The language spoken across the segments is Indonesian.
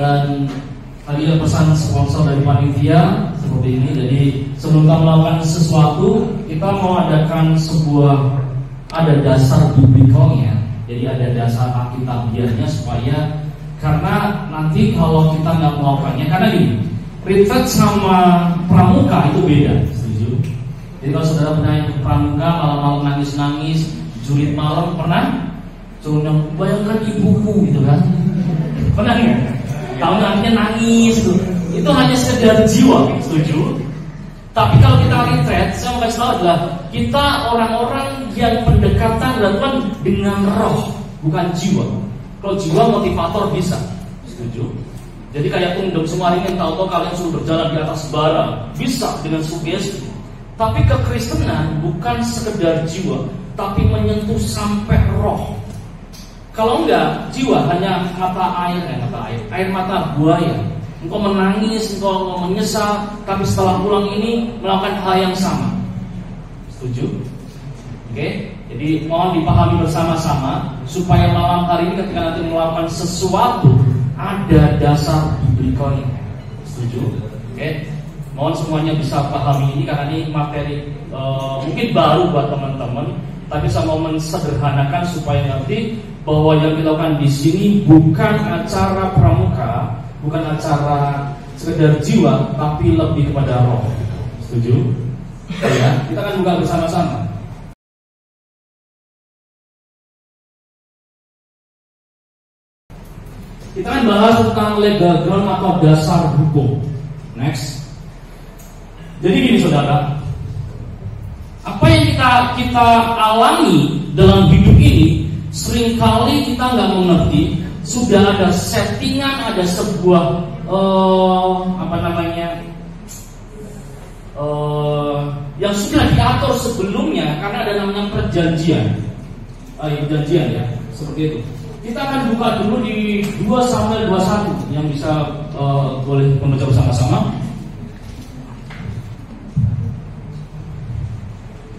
Dan tadi ada pesan sponsor dari panitia seperti ini. Jadi sebelum kita melakukan sesuatu, kita mau adakan ada dasar biblikalnya. Jadi ada dasar alkitabiahnya supaya, karena nanti kalau kita nggak melakukannya, karena gini, retreat sama pramuka itu beda, setuju? Jadi kalau saudara pernah yang ke pramuka, malam-malam nangis-nangis, julid malam, pernah? Cuma bayangkan ibuku gitu kan? Pernah nggak? Tahu nantinya nangis tuh. Itu hanya sekedar jiwa, setuju? Tapi kalau kita retreat, saya mau kasih tahu adalah kita orang-orang yang pendekatan dilakukan dengan roh, bukan jiwa. Kalau jiwa motivator bisa, setuju? Jadi kayak tunduk semua ini, tahu-tahu kalian suruh berjalan di atas bara, bisa dengan sugesti. Tapi kekristenan bukan sekedar jiwa, tapi menyentuh sampai roh. Kalau enggak, jiwa hanya air mata buaya. Engkau menangis, engkau menyesal, tapi setelah pulang ini melakukan hal yang sama. Setuju? Oke? Jadi mohon dipahami bersama-sama supaya malam hari ini ketika nanti melakukan sesuatu ada dasar biblikalnya. Setuju? Oke? Mohon semuanya bisa pahami ini karena ini materi mungkin baru buat teman-teman, tapi saya mau mensederhanakan supaya ngerti bahwa yang kita lakukan di sini bukan acara pramuka, bukan acara sekedar jiwa, tapi lebih kepada roh. Setuju? Ya, kita akan buka bersama-sama. Kita akan bahas tentang legal ground atau dasar hukum. Next. Jadi gini saudara, apa yang kita alami dalam hidup ini, seringkali kita nggak mengerti. Sudah ada settingan, ada sebuah yang sudah diatur sebelumnya, karena ada namanya perjanjian. Perjanjian ya, seperti itu. Kita akan buka dulu di 2 Samuel 21 yang bisa boleh membaca bersama-sama.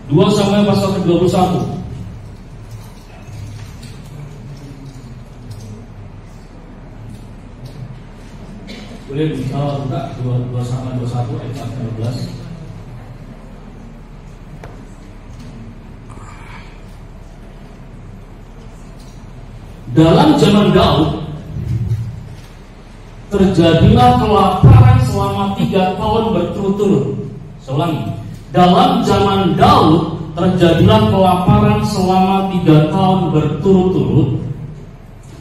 2 Samuel pasal ke-21. Boleh buka 2 Samuel 21 ayat 14. Dalam zaman Daud terjadilah kelaparan selama 3 tahun berturut-turut. Saya ulangi. Dalam zaman Daud terjadilah kelaparan selama 3 tahun berturut-turut.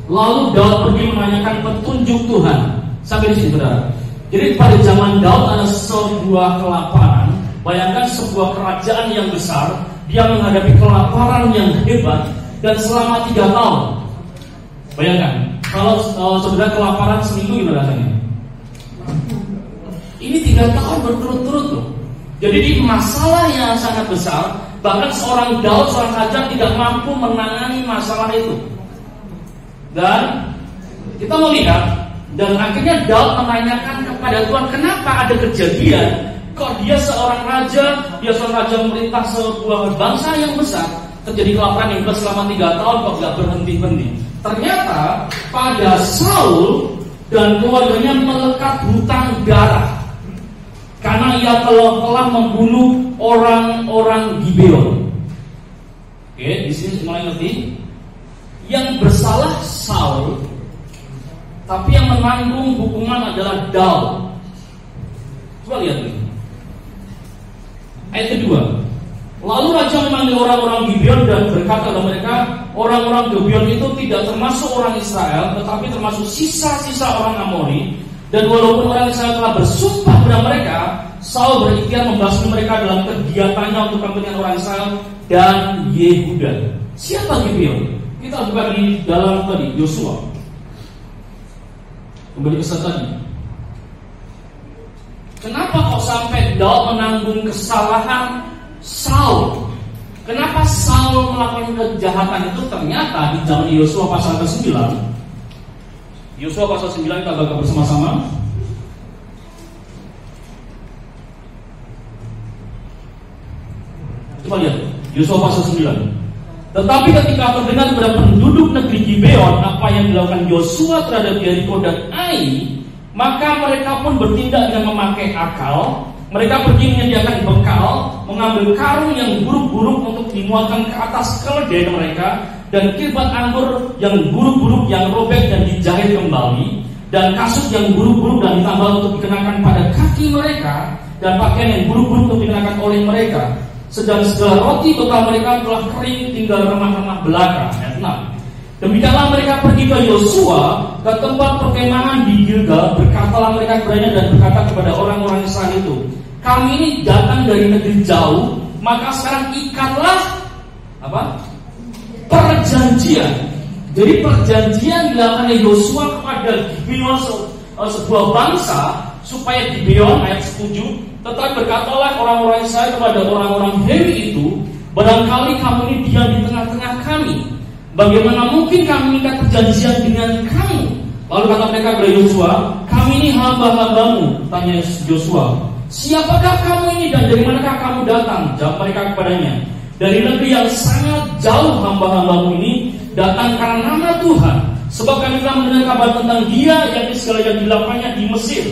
Lalu Daud pergi menanyakan petunjuk Tuhan. Sampai di sini saudara. Jadi pada zaman Daud ada sebuah kelaparan. Bayangkan sebuah kerajaan yang besar, dia menghadapi kelaparan yang hebat dan selama 3 tahun. Bayangkan, kalau saudara kelaparan seminggu gimana rasanya? Ini 3 tahun berturut-turut loh. Jadi di masalah yang sangat besar, bahkan seorang Daud, seorang raja tidak mampu menangani masalah itu. Dan kita melihat, dan akhirnya Daud menanyakan kepada Tuhan, kenapa ada kejadian? Kok dia seorang raja memerintah sebuah bangsa yang besar, terjadi kelaparan yang selama 3 tahun kok gak berhenti-henti? Ternyata pada Saul dan keluarganya melekat hutang darah karena ia telah membunuh orang-orang Gibeon. Oke, di sini mulai ngerti. Yang bersalah Saul, tapi yang menanggung hukuman adalah Daud. Coba lihat ini. Ayat kedua. Lalu raja memanggil orang-orang Gibeon dan berkata kepada mereka, orang-orang Gibeon itu tidak termasuk orang Israel, tetapi termasuk sisa-sisa orang Amori. Dan walaupun orang Israel telah bersumpah kepada mereka, Saul berikhtiar membasmi mereka dalam kegiatannya untuk kepentingan orang Israel dan Yehuda. Siapa Gibeon? Kita buka di dalam tadi Yosua. Kembali ke tadi. Kenapa kok sampai Daud menanggung kesalahan Saul? Kenapa Saul melakukan kejahatan itu? Ternyata di zaman Yosua pasal ke-9. Yosua pasal 9 kita baca bersama-sama. Coba lihat Yosua pasal 9. Tetapi ketika terdengar kepada penduduk negeri Gibeon apa yang dilakukan Yosua terhadap Yeriko dan Ai, maka mereka pun bertindak dengan memakai akal. Mereka pergi menyediakan bekal, mengambil karung yang buruk-buruk untuk dimuatkan ke atas keledai mereka, dan kirbat anggur yang buruk-buruk yang robek dan dijahit kembali, dan kasut yang buruk-buruk dan ditambal untuk dikenakan pada kaki mereka, dan pakaian yang buruk-buruk untuk dikenakan oleh mereka. Sedang segala roti bekal mereka telah kering, tinggal remah-remah belaka. Ayat 6. Demikianlah mereka pergi ke Yosua, ke tempat perkemahan di Gilgal. Berkatalah mereka kepadanya dan berkata kepada orang-orang Israel itu, kami ini datang dari negeri jauh, maka sekarang ikatlah perjanjian. Jadi perjanjian dilakukan oleh Yosua kepada Gibeon, sebuah bangsa, supaya Gibeon, ayat 7, tetapi berkatalah orang-orang Israel kepada orang-orang Lewi itu, barangkali kamu ini diam di tengah-tengah kami, bagaimana mungkin kami mengikat perjanjian dengan kamu? Lalu kata mereka kepada Yosua, kami ini hamba-hambamu. Tanya Yosua, siapakah kamu ini dan dari manakah kamu datang? Jawab mereka kepadanya, dari negeri yang sangat jauh hamba-hambamu ini datang karena nama Tuhan, sebab kami telah mendengar kabar tentang dia, yakni segala yang dilakukannya di Mesir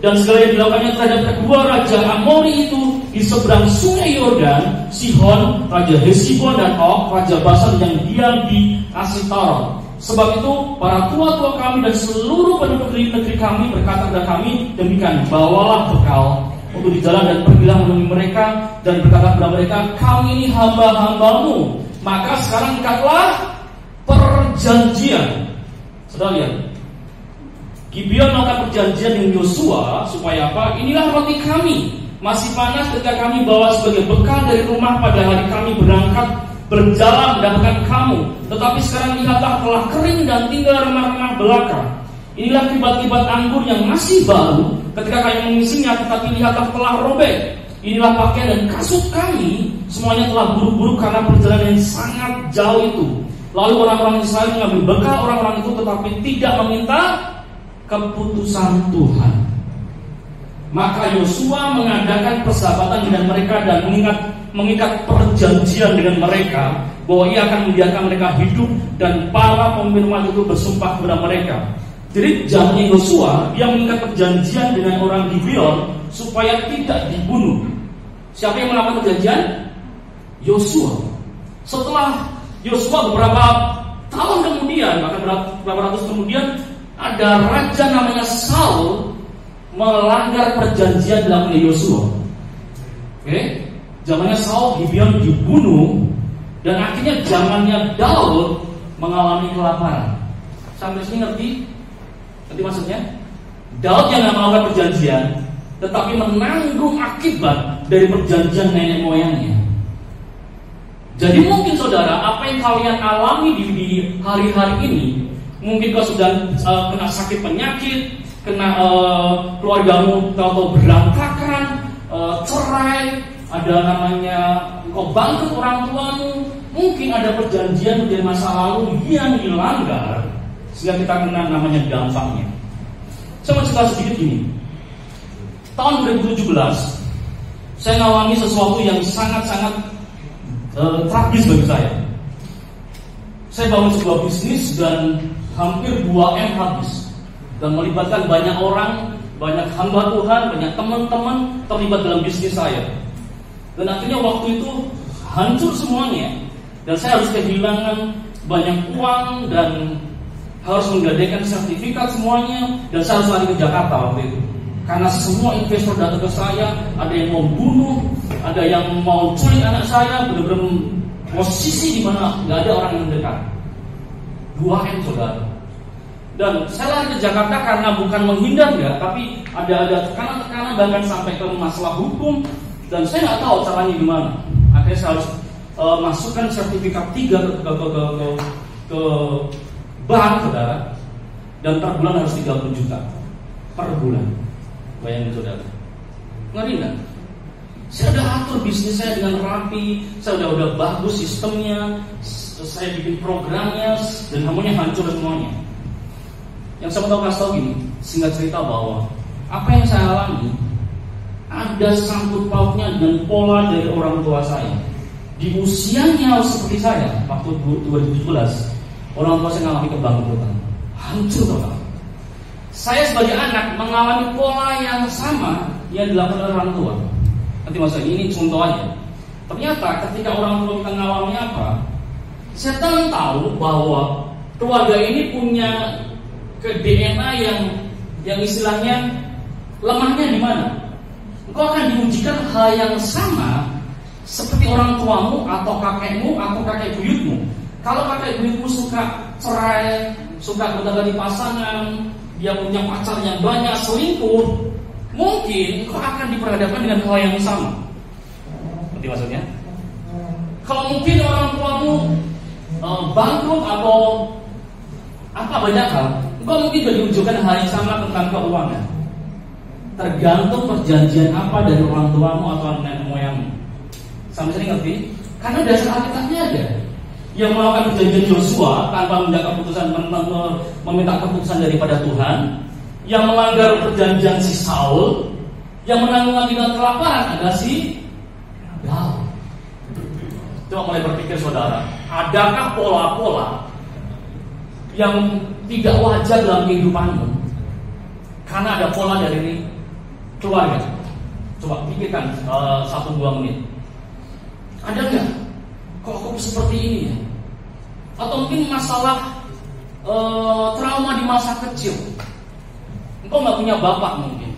dan segala yang dilakukannya terhadap kedua raja Amori itu di seberang sungai Yordan, Sihon, raja Hesibon, dan Og, raja Basan yang diam di Asitaron. Sebab itu para tua-tua kami dan seluruh penduduk negeri kami berkata kepada kami demikian, bawalah bekal untuk di jalan dan pergilah menemui mereka, dan berkata kepada mereka, kami ini hamba-hambamu, maka sekarang ikatlah perjanjian. Saudara lihat, Gibeon melakukan perjanjian dengan Yosua supaya apa? Inilah roti kami, masih panas ketika kami bawa sebagai bekal dari rumah pada hari kami berangkat berjalan mendapatkan kamu. Tetapi sekarang lihatlah telah kering dan tinggal remah-remah belaka. Inilah kibat-kibat anggur yang masih baru ketika kami mengisinya, tetapi lihatlah telah robek. Inilah pakaian dan kasut kami, semuanya telah buruk-buruk karena perjalanan yang sangat jauh itu. Lalu orang-orang Israel mengambil bekal orang-orang itu, tetapi tidak meminta keputusan Tuhan. Maka Yosua mengadakan persahabatan dengan mereka dan mengikat perjanjian dengan mereka bahwa ia akan membiarkan mereka hidup, dan para pemimpin umat itu bersumpah kepada mereka. Jadi zamannya Yosua, dia mengikat perjanjian dengan orang Gibeon supaya tidak dibunuh. Siapa yang melakukan perjanjian? Yosua. Setelah Yosua beberapa tahun kemudian, bahkan beberapa ratus kemudian, ada raja namanya Saul melanggar perjanjian dilakukan oleh Yosua. Oke, zamannya Saul, Gibeon dibunuh, dan akhirnya zamannya Daud mengalami kelaparan. Sampai sini ngerti maksudnya? Daud yang melakukan perjanjian, tetapi menanggung akibat dari perjanjian nenek moyangnya. Jadi mungkin saudara, apa yang kalian alami di hari-hari ini, mungkin kau sudah kena sakit penyakit, kena keluargamu tahu berantakan, cerai, ada namanya kau bangkrut orang tuamu, mungkin ada perjanjian dari masa lalu yang dilanggar, sehingga kita kena namanya dampaknya. Saya mau cerita sedikit gini. Tahun 2017 saya mengalami sesuatu yang sangat-sangat tragis bagi saya. Saya bangun sebuah bisnis dan hampir 2M habis, dan melibatkan banyak orang, banyak hamba Tuhan, banyak teman-teman terlibat dalam bisnis saya. Dan akhirnya waktu itu hancur semuanya, dan saya harus kehilangan banyak uang dan harus menggadaikan sertifikat semuanya, dan saya harus lari ke Jakarta waktu itu. Karena semua investor datang ke saya, ada yang mau bunuh, ada yang mau culik anak saya, benar-benar posisi di mana nggak ada orang yang dekat. 2M saudara. Dan saya lari ke Jakarta karena bukan menghindar ya, tapi ada tekanan-tekanan bahkan sampai ke masalah hukum, dan saya nggak tahu caranya gimana. Akhirnya saya harus masukkan sertifikat 3 ke bank saudara, dan per bulan harus 30 juta per bulan. Bayangin saudara, ngeri nggak? Saya udah atur bisnis saya dengan rapi, saya udah bagus sistemnya, saya bikin programnya, dan semuanya hancur semuanya. Yang saya mau kasih tahu gini, singkat cerita bahwa apa yang saya alami ada sangkut pautnya dengan pola dari orang tua saya. di usianya seperti saya waktu 2017, orang tua saya mengalami kebangkrutan, hancur total. Saya sebagai anak mengalami pola yang sama yang dilakukan oleh orang tua. Nanti maksudnya ini contoh aja. Ternyata ketika orang tua kita mengalami apa, setan tahu bahwa keluarga ini punya ke DNA yang istilahnya lemahnya di mana. Engkau akan diujikan hal yang sama seperti orang tuamu atau kakekmu atau kakek buyutmu. Kalau kakek buyutmu suka cerai, suka gonta-ganti pasangan, dia punya pacar yang banyak, selingkuh, mungkin engkau akan diperhadapkan dengan hal yang sama. Ngerti maksudnya? Kalau mungkin orang tuamu bangkrut atau apa banyak hal, engkau mungkin juga diujikan hal yang sama tentang keuangan. Tergantung perjanjian apa dari orang tuamu atau nenek moyangmu. Sampai sini ngerti? Karena dasar Alkitabnya ada. Yang melakukan perjanjian Yosua tanpa meminta keputusan daripada Tuhan, yang melanggar perjanjian si Saul, yang menanggung akibat kelaparan adalah si Daud. Coba mulai berpikir saudara, adakah pola-pola yang tidak wajar dalam kehidupanmu? Karena ada pola dari keluarga. Coba pikirkan 1-2 menit. Ada nggak? Kok seperti ini ya? Atau mungkin masalah trauma di masa kecil. Engkau nggak punya bapak mungkin,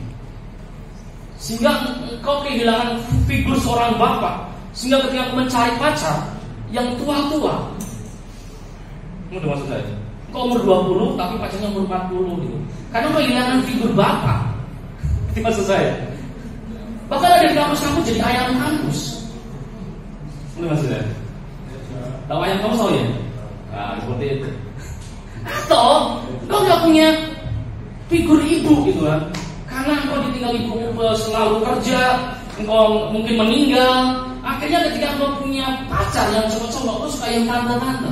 sehingga engkau kehilangan figur seorang bapak, sehingga ketika mencari pacar yang tua-tua, udah maksud saya, engkau umur 20 tapi pacarnya umur 40 gitu. Karena kehilangan figur bapak. Itu maksud saya. Bahkan ada di kampus-kampus jadi ayam kampus. Udah maksud saya. Tahu ayam kampus tahu ya? Nah, seperti itu. Atau engkau nggak punya figur ibu gitu kan, karena engkau ditinggal ibu selalu kerja, engkau mungkin meninggal. Akhirnya ketika engkau punya pacar yang cowok-cowok, engkau suka yang tante-tante.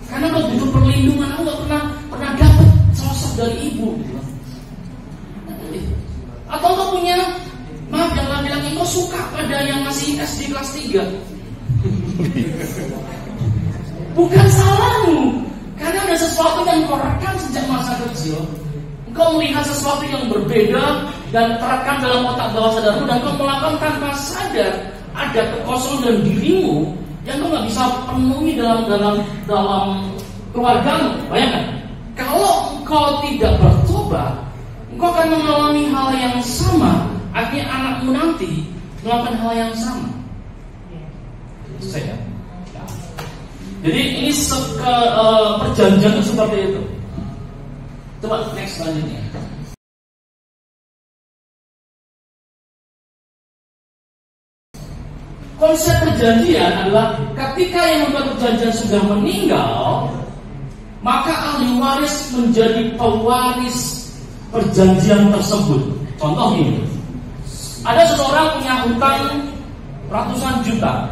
Karena engkau butuh perlindungan, engkau nggak pernah dapat sosok dari ibu gitu. Atau engkau punya, maaf yang laki-laki, engkau suka pada yang masih SD kelas 3. Bukan salahmu, karena ada sesuatu yang kau rekam sejak masa kecil. Engkau melihat sesuatu yang berbeda dan terekam dalam otak bawah sadarmu, dan kau melakukan tanpa sadar. Ada kekosongan dalam dirimu yang kau nggak bisa penuhi dalam keluargamu. Bayangkan, kalau engkau tidak bertobat, engkau akan mengalami hal yang sama. Akhirnya anakmu nanti melakukan hal yang sama. Saya. Jadi ini perjanjian itu seperti itu. Coba next selanjutnya. Konsep perjanjian adalah ketika yang membuat perjanjian sudah meninggal, maka ahli waris menjadi pewaris perjanjian tersebut. Contoh ini, ada seseorang punya hutang ratusan juta.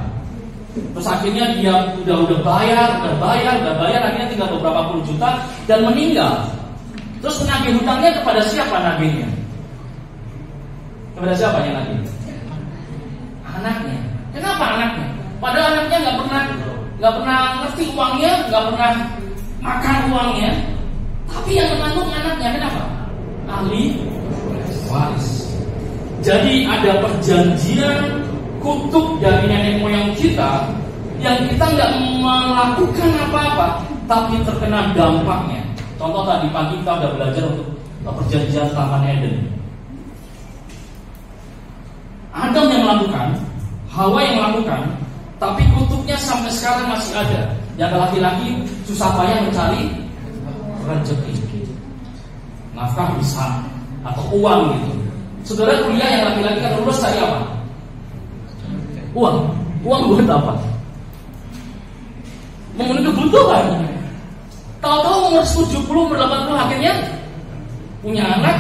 Terus akhirnya dia udah bayar, akhirnya tinggal beberapa puluh juta dan meninggal. Terus menagih hutangnya kepada siapa nagihnya? Kepada siapa yang nagih? Anaknya. Kenapa anaknya? Padahal anaknya nggak pernah ngerti uangnya, nggak pernah makan uangnya. Tapi yang menanggung anaknya, kenapa? Ahli waris. Jadi ada perjanjian kutub dari nenek moyang kita yang kita nggak melakukan apa-apa, tapi terkena dampaknya. Contoh tadi pagi kita udah belajar untuk perjanjian Taman Eden. Adam yang melakukan, Hawa yang melakukan, tapi kutubnya sampai sekarang masih ada. Yang laki-laki susah payah mencari rezeki, nafkah bisa atau uang gitu. Saudara kuliah yang laki-laki kan lulus cari apa? Uang buat apa? Memenuhi kebutuhan. Tahu-tahu umur 70, umur 80 akhirnya punya anak.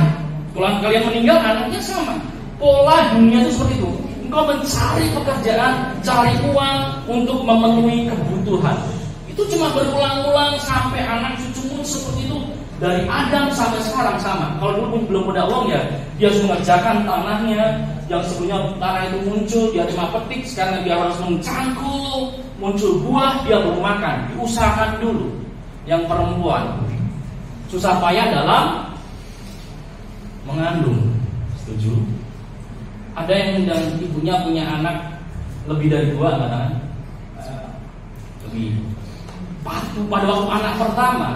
Kalau kalian meninggal, anaknya sama. Pola dunia itu seperti itu. Engkau mencari pekerjaan, cari uang untuk memenuhi kebutuhan. Itu cuma berulang-ulang sampai anak cucumu seperti itu. Dari Adam sampai sekarang sama. Kalau dulu belum ada uang ya, dia harus mengerjakan tanahnya, yang sebelumnya tanah itu muncul, dia terima petik, sekarang dia harus mencangkul, muncul buah, dia baru makan. Diusahakan dulu. Yang perempuan susah payah dalam mengandung. Setuju? Ada yang dan ibunya punya anak lebih dari 2, katakan lebih. Pada waktu anak pertama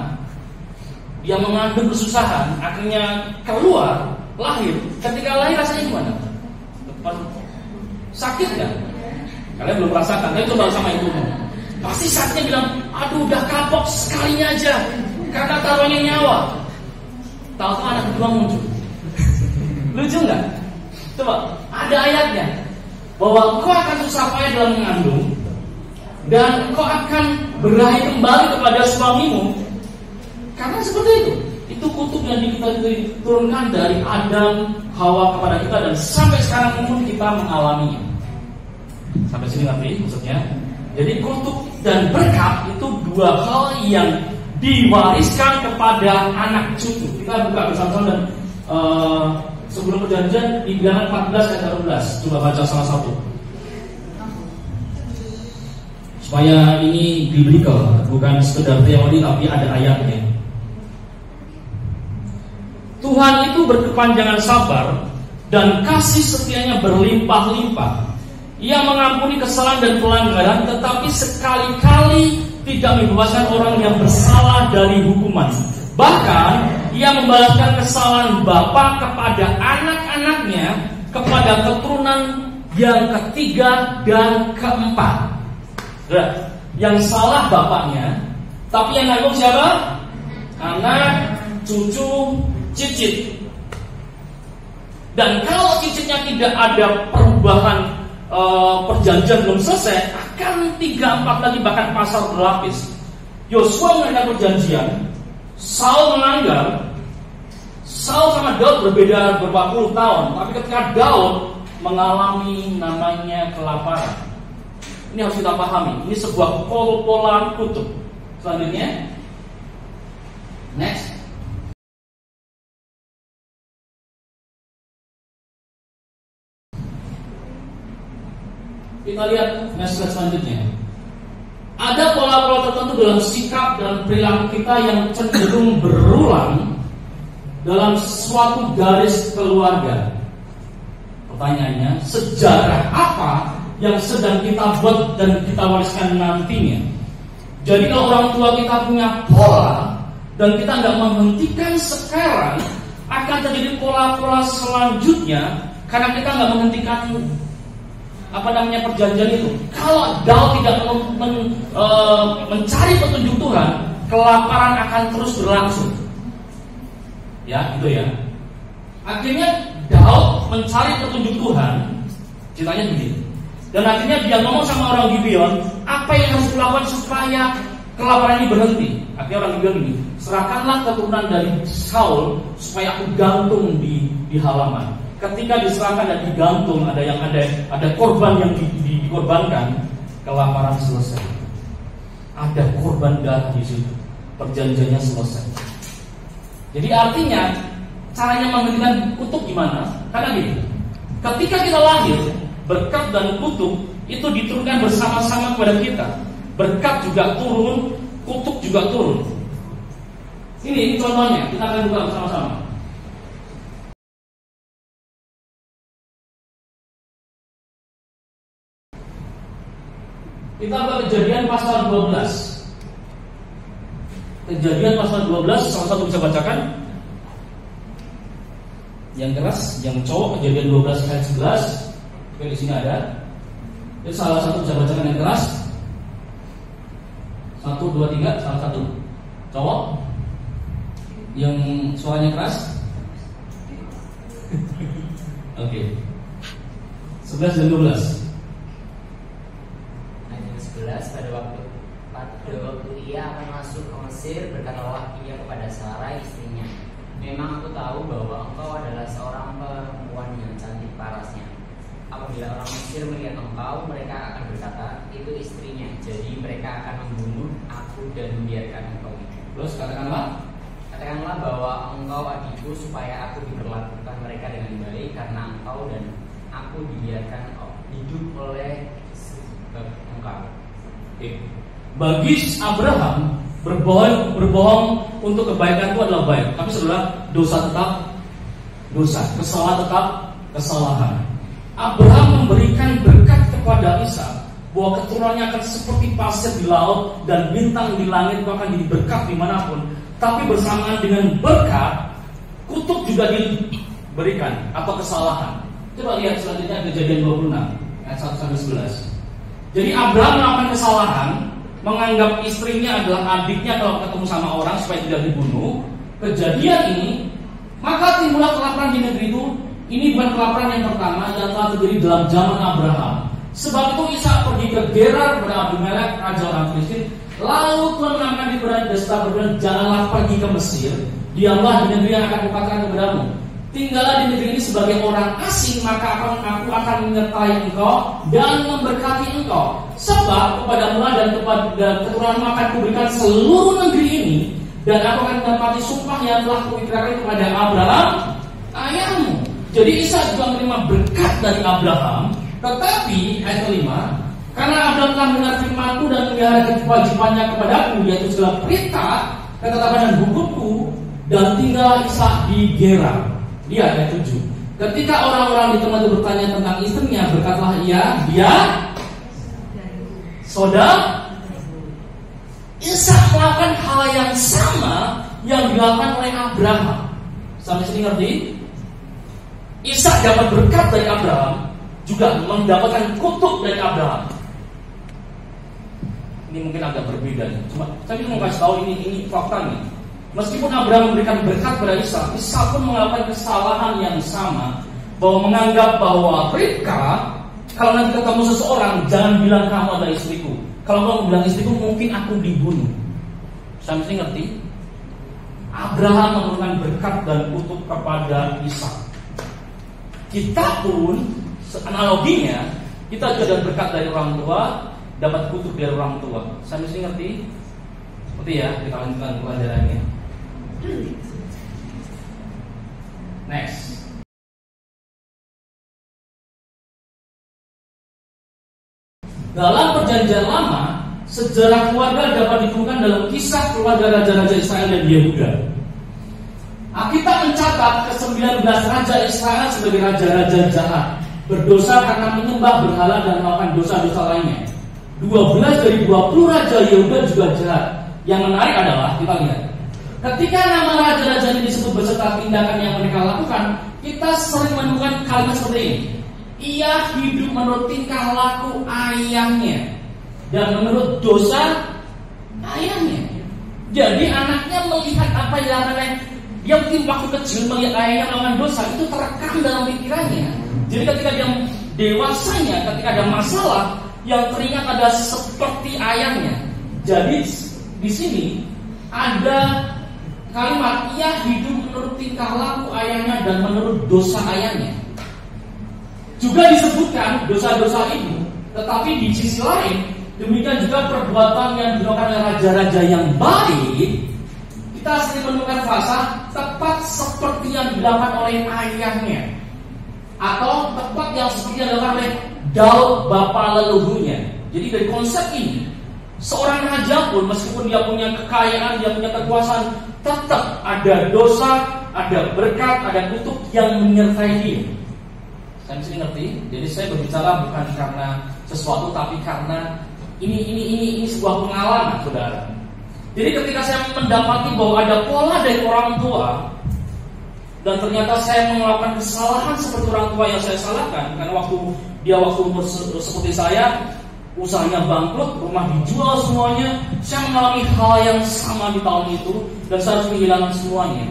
dia mengandung kesusahan, akhirnya keluar, lahir. Ketika lahir rasanya gimana? Sakit nggak? Kalian belum merasakan, kalian coba sama ibumu. Pasti sakitnya bilang, aduh udah kapok sekalinya aja, karena taruhnya nyawa. Tahu-tahu anak kedua muncul. Lucu nggak? Coba, ada ayatnya bahwa kau akan susah payah dalam mengandung dan kau akan berahi kembali kepada suamimu. Karena seperti itu. Itu kutuk yang kita diturunkan dari Adam, Hawa kepada kita, dan sampai sekarang pun kita mengalaminya. Sampai sini ngerti maksudnya? Jadi kutuk dan berkat itu 2 hal yang diwariskan kepada anak cucu. Kita buka bersama-sama dan sebelum perjanjian di Bilangan 14 ayat 12. Coba baca salah satu. Supaya ini biblical, bukan sekedar teori tapi ada ayatnya. Tuhan itu berkepanjangan sabar dan kasih setianya berlimpah-limpah. Ia mengampuni kesalahan dan pelanggaran, tetapi sekali-kali tidak membebaskan orang yang bersalah dari hukuman. Bahkan ia membalaskan kesalahan bapa kepada anak-anaknya, kepada keturunan yang ketiga dan keempat. Yang salah bapaknya, tapi yang nanggung siapa? Anak, cucu, cicit. Dan kalau cicitnya tidak ada perubahan, perjanjian belum selesai, akan 3-4 lagi bahkan pasal berlapis. Yosua mengenai perjanjian, Saul melanggar. Saul sama Daud berbeda beberapa puluh tahun, tapi ketika Daud mengalami namanya kelaparan, ini harus kita pahami. Ini sebuah pol-polan kutuk. Selanjutnya, next. Kita lihat slide selanjutnya. Ada pola-pola tertentu dalam sikap dan perilaku kita yang cenderung berulang dalam suatu garis keluarga. Pertanyaannya, sejarah apa yang sedang kita buat dan kita wariskan nantinya? Jadi kalau orang tua kita punya pola dan kita nggak menghentikan sekarang, akan terjadi pola-pola selanjutnya karena kita nggak menghentikan perjanjian itu. Kalau Daud tidak mencari petunjuk Tuhan, kelaparan akan terus berlangsung. Ya, gitu ya. Akhirnya Daud mencari petunjuk Tuhan. Ceritanya begini. Dan akhirnya dia ngomong sama orang Gibeon, apa yang harus dilakukan supaya kelaparan ini berhenti? Akhirnya orang Gibeon ini, serahkanlah keturunan dari Saul supaya aku gantung di halaman. Ketika diserahkan dan digantung, ada korban yang dikorbankan, kelaparan selesai. Ada korban darah di situ, perjanjiannya selesai. Jadi artinya caranya menghentikan kutuk gimana? Karena gini, ketika kita lahir, berkat dan kutuk itu diturunkan bersama-sama kepada kita. Berkat juga turun, kutuk juga turun. Ini contohnya, kita akan buka bersama-sama. Kita buka Kejadian pasal 12. Kejadian pasal 12, salah satu bisa bacakan. Yang keras, yang cowok, Kejadian 12 ayat 11. Oke, di sini ada. Jadi salah satu bisa bacakan yang keras. 1, 2, 3, salah satu. Cowok yang suaranya keras. Oke. 11 dan 12. Pada waktu ia akan masuk ke Mesir, berkatalah ia kepada Sarai istrinya, memang aku tahu bahwa engkau adalah seorang perempuan yang cantik parasnya. Apabila orang Mesir melihat engkau, mereka akan berkata, itu istrinya. Jadi mereka akan membunuh aku dan membiarkan engkau hidup. Terus katakanlah bahwa engkau adikku, supaya aku diperlakukan mereka dengan baik, karena engkau dan aku dibiarkan hidup oleh sebab engkau. Bagi Abraham, berbohong untuk kebaikan itu adalah baik. Tapi saudara, dosa tetap dosa, kesalahan tetap kesalahan. Abraham memberikan berkat kepada Ishak bahwa keturunannya akan seperti pasir di laut dan bintang di langit, bahkan jadi berkat dimanapun. Tapi bersamaan dengan berkat, kutuk juga diberikan atau kesalahan. Coba lihat selanjutnya Kejadian 26 ayat 1-11. Jadi Abraham melakukan kesalahan, menganggap istrinya adalah adiknya kalau ketemu sama orang supaya tidak dibunuh. Kejadian ini, maka timbullah kelaparan di negeri itu. Ini bukan kelaparan yang pertama yang telah terjadi dalam zaman Abraham. Sebab itu Ishak pergi ke Gerar kepada Abimelek, raja orang Filistin. Lalu Tuhan mengamankan di Desta berbilang, janganlah pergi ke Mesir. Diamlah di negeri yang akan kukatakan kepadamu. Tinggallah di negeri ini sebagai orang asing, maka aku akan menyertai engkau dan memberkati engkau. Sebab kepada mula dan kepada keturunanmu akan kuberikan seluruh negeri ini, dan aku akan mendapati sumpah yang telah kuikrarkan kepada Abraham ayahmu. Jadi Ishak juga menerima berkat dari Abraham. Tetapi ayat kelima, karena Abraham telah mendengar firman-Ku dan memelihara kewajibannya kepadaku, yaitu segala perintah, ketetapan dan hukum-Ku, dan tinggal Ishak di Gerar. Lihat ayat 7. Ketika orang-orang di tempat itu bertanya tentang istrinya, berkatalah dia saudara. Ishak melakukan hal yang sama yang dilakukan oleh Abraham. Sampai sini ngerti? Ishak dapat berkat dari Abraham, juga mendapatkan kutuk dari Abraham. Ini mungkin agak berbeda. Cuma saya mau kasih tahu ini fakta nih. Meskipun Abraham memberikan berkat pada Ishak, Ishak pun melakukan kesalahan yang sama, bahwa menganggap bahwa Ribka, kalau nanti ketemu seseorang, jangan bilang kamu adalah istriku. Kalau kamu bilang istriku, mungkin aku dibunuh. Sampai ngerti? Abraham memberikan berkat dan kutuk kepada Ishak. Kita pun analoginya, kita juga dapat berkat dari orang tua, dapat kutuk dari orang tua. Sampai sini ngerti? Ngerti ya? Kita lanjutkan pelajarannya. Next. Dalam perjanjian lama, sejarah keluarga dapat ditemukan dalam kisah keluarga raja-raja Israel dan Yehuda. Alkitab mencatat ke-19 raja Israel sebagai raja-raja jahat, berdosa karena menyembah berhala dan melakukan dosa-dosa lainnya. 12 dari 20 raja Yehuda juga jahat. Yang menarik adalah, kita lihat, ketika nama raja-raja ini disebut beserta tindakan yang mereka lakukan, kita sering menemukan kalimat seperti ini. Ia hidup menurut tingkah laku ayahnya dan menurut dosa ayahnya. Jadi anaknya melihat apa yang dilakukan. Dia mungkin waktu kecil melihat ayahnya melakukan dosa, itu terekam dalam pikirannya. Jadi ketika dia dewasanya, ketika ada masalah, yang teringat ada seperti ayahnya. Jadi di sini ada kalimat ia hidup menurut tingkah laku ayahnya dan menurut dosa ayahnya. Juga disebutkan dosa-dosa itu, tetapi di sisi lain demikian juga perbuatan yang dilakukan oleh raja-raja yang baik. Kita sering menemukan frasa tepat seperti yang dilakukan oleh ayahnya, atau tepat yang seperti yang dilakukan oleh Daud bapa leluhurnya. Jadi dari konsep ini, seorang raja pun meskipun dia punya kekayaan, dia punya kekuasaan, tetap ada dosa, ada berkat, ada kutuk yang menyertai dia. Saya mesti ngerti. Jadi saya berbicara bukan karena sesuatu, tapi karena ini sebuah pengalaman, saudara. Jadi ketika saya mendapati bahwa ada pola dari orang tua, dan ternyata saya melakukan kesalahan seperti orang tua yang saya salahkan, karena waktu umur seperti saya, usahanya bangkrut, rumah dijual semuanya, saya mengalami hal yang sama di tahun itu, dan saya harus kehilangan semuanya.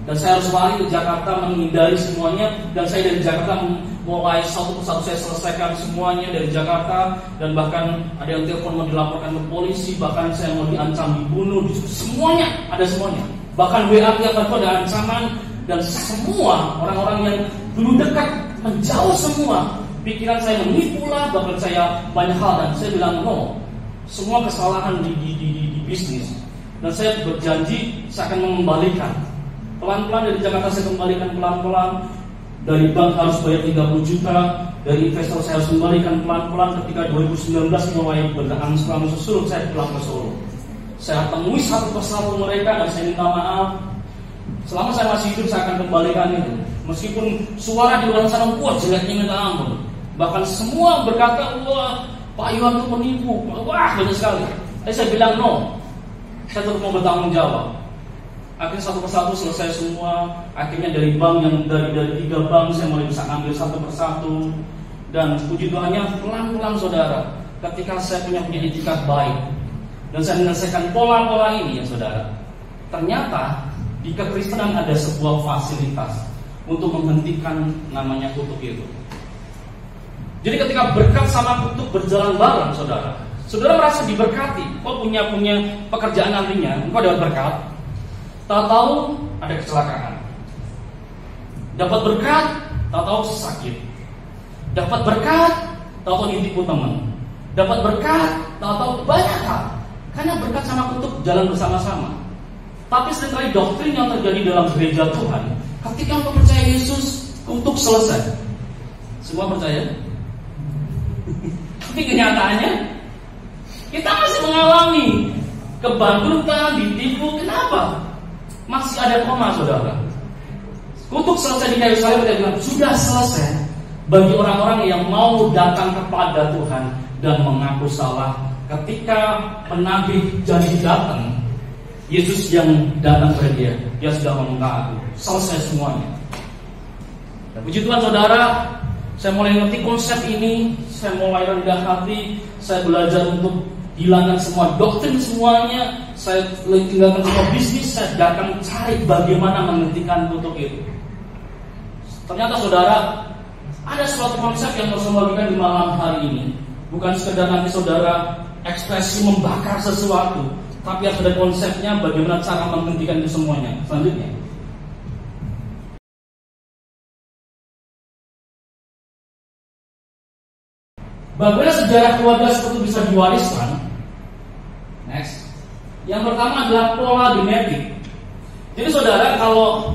Dan saya harus lari ke Jakarta menghindari semuanya, dan saya dari Jakarta mulai satu persatu saya selesaikan semuanya dari Jakarta, dan bahkan ada yang telepon mau dilaporkan ke polisi, bahkan saya mau diancam dibunuh, semuanya ada semuanya. Bahkan WA tiap hari ada ancaman, dan semua orang-orang yang dulu dekat menjauh semua. Pikiran saya menipu lah, bahkan saya banyak hal, dan saya bilang no, semua kesalahan di bisnis, dan saya berjanji saya akan mengembalikan. Pelan-pelan dari Jakarta saya kembalikan pelan-pelan. Dari bank harus bayar 30 juta, dari investor saya harus kembalikan pelan-pelan. Ketika 2019 mulai berangsur-angsur surut, saya pulang ke Solo. Saya temui satu persatu mereka dan saya minta maaf. Selama saya masih hidup saya akan kembalikan itu. Meskipun suara di luar sana kuat jeleknya minta ampun. Bahkan semua berkata, wah Pak Iwan itu penipu, wah banyak sekali. Tapi saya bilang no, saya tetap mau bertanggung jawab. Akhirnya satu persatu selesai semua. Akhirnya dari bank yang dari 3 bank saya mulai bisa ambil satu persatu. Dan puji Tuhannya pelan-pelan saudara, ketika saya punya etikat baik dan saya menyelesaikan pola-pola ini ya saudara, ternyata di kekristenan ada sebuah fasilitas untuk menghentikan namanya kutuk itu. Jadi ketika berkat sama kutuk berjalan bareng saudara, saudara merasa diberkati. Kok punya pekerjaan nantinya, engkau dapat berkat. Tahu-tahu ada kecelakaan. Dapat berkat, tahu-tahu sakit. Dapat berkat, tahu-tahu ditipu teman. Dapat berkat, tahu-tahu banyak hal. Karena berkat sama kutuk jalan bersama-sama. Tapi seringkali doktrin yang terjadi dalam gereja Tuhan, ketika engkau percaya Yesus, kutuk selesai. Semua percaya? Tapi kenyataannya kita masih mengalami kebangkrutan, ditipu. Kenapa? Masih ada koma saudara. Kutuk selesai di kayu salib, dia bilang sudah selesai. Bagi orang-orang yang mau datang kepada Tuhan dan mengaku salah. Ketika penabi janji datang, Yesus yang datang kepada dia sudah meminta aku. Selesai semuanya. Dan puji Tuhan saudara, saya mulai ngerti konsep ini. Saya mulai rendah hati. Saya belajar untuk hilangkan semua doktrin semuanya. Saya tinggalkan semua bisnis. Saya datang cari bagaimana menghentikan kutuk itu. Ternyata saudara, ada suatu konsep yang harus membagikan di malam hari ini. Bukan sekedar nanti saudara ekspresi membakar sesuatu, tapi harus ada konsepnya bagaimana cara menghentikan itu semuanya. Selanjutnya, bagaimana sejarah keluarga seperti bisa diwariskan? Next. Yang pertama adalah pola genetik. Jadi saudara, kalau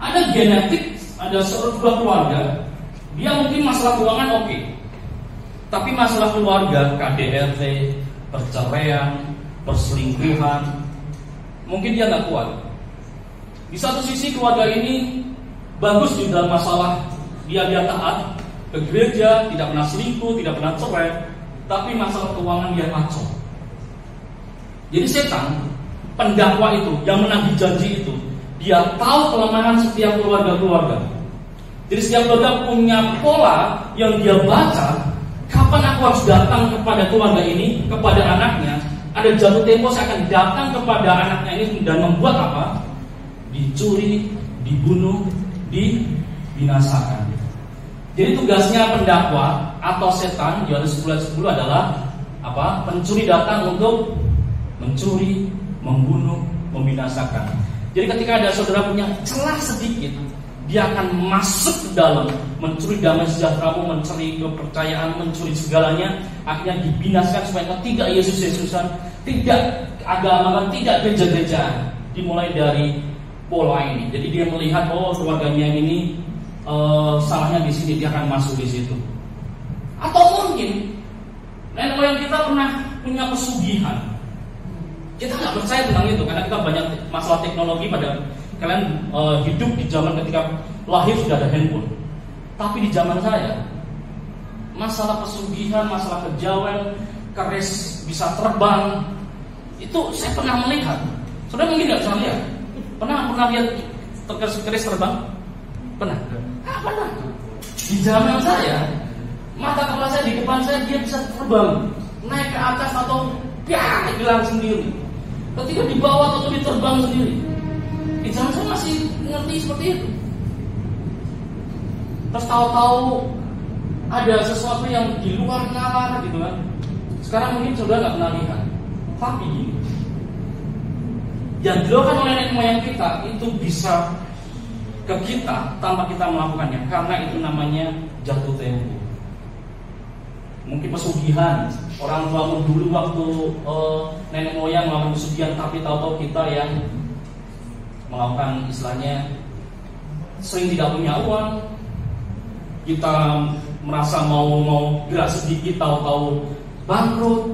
ada genetik, ada sebuah keluarga, dia mungkin masalah keuangan oke. Tapi masalah keluarga, KDRT, perceraian, perselingkuhan, mungkin dia nggak kuat. Di satu sisi keluarga ini bagus di dalam masalah dia taat ke gereja, tidak pernah selingkuh, tidak pernah cerai, tapi masalah keuangan dia kacau. Jadi setan, pendakwa itu, yang menagih janji itu, dia tahu kelemahan setiap keluarga-keluarga. Jadi setiap keluarga punya pola yang dia baca. Kapan aku harus datang kepada keluarga ini, kepada anaknya? Ada jatuh tempo saya akan datang kepada anaknya ini dan membuat apa? Dicuri, dibunuh, dibinasakan. Jadi tugasnya pendakwa atau setan, Yohanes 10:10 adalah apa? Pencuri datang untuk mencuri, membunuh, membinasakan. Jadi ketika ada saudara punya celah sedikit, dia akan masuk ke dalam, mencuri damai sejahteramu, mencuri kepercayaan, mencuri segalanya. Akhirnya dibinasakan supaya engkau tidak Yesus-Yesusan, tidak agama, tidak gereja-gerejaan. Dimulai dari pola ini. Jadi dia melihat, oh keluarganya ini salahnya di sini, dia akan masuk di situ. Atau mungkin nenek moyang kita pernah punya pesugihan. Kita nggak percaya tentang itu karena kita banyak masalah teknologi pada kalian hidup di zaman ketika lahir sudah ada handphone. Tapi di zaman saya, masalah pesugihan, masalah kejawen, keris bisa terbang, itu saya pernah melihat. Saudara mungkin nggak bisa lihat. Pernah lihat keris terbang? Pernah? Pernah. Di zaman saya, mata kepala saya di depan saya dia bisa terbang, naik ke atas atau hilang sendiri. Ketika di bawah atau diterbang sendiri. Di zaman saya masih ngerti seperti itu. Terus tahu-tahu ada sesuatu yang di luar nalar gitu kan. Sekarang mungkin saudara nggak pernah lihat. Tapi gini, yang dilakukan oleh nenek moyang kita itu bisa ke kita tanpa kita melakukannya, karena itu namanya jatuh tempo. Mungkin pesugihan, orang tuamu dulu waktu nenek moyang melakukan pesugihan, tapi tahu-tahu kita yang melakukan istilahnya sering tidak punya uang, kita merasa mau gerak sedikit tahu-tahu bangkrut.